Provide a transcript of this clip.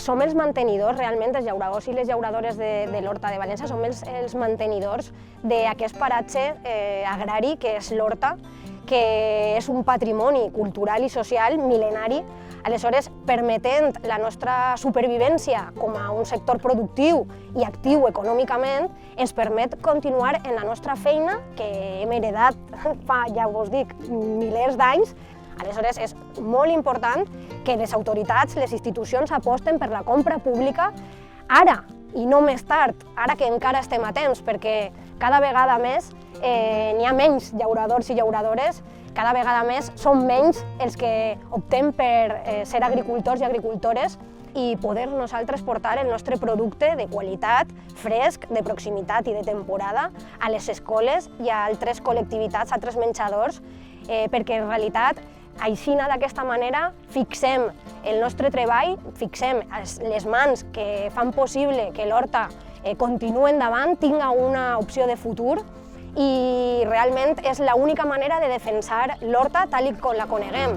som els mantenidors, realment, els llauradors i les llauradores de l'Horta de València, som els mantenidors d'aquest paratge agrari que és l'Horta, que és un patrimoni cultural i social mil·lenari, aleshores permetent la nostra supervivència com a un sector productiu i actiu econòmicament, ens permet continuar en la nostra feina que hem heredat fa, ja us dic, milers d'anys. Aleshores, és molt important que les autoritats, les institucions aposten per la compra pública ara i no més tard, ara que encara estem a temps, perquè cada vegada més n'hi ha menys llauradors i llauradores, cada vegada més són menys els que optem per ser agricultors i agricultores i poder nosaltres portar el nostre producte de qualitat, fresc, de proximitat i de temporada a les escoles i a altres col·lectivitats, a altres menjadors, perquè en realitat així, d'aquesta manera, fixem el nostre treball, fixem les mans que fan possible que l'Horta continuï endavant, tinga una opció de futur i realment és l'única manera de defensar l'Horta tal com la coneguem.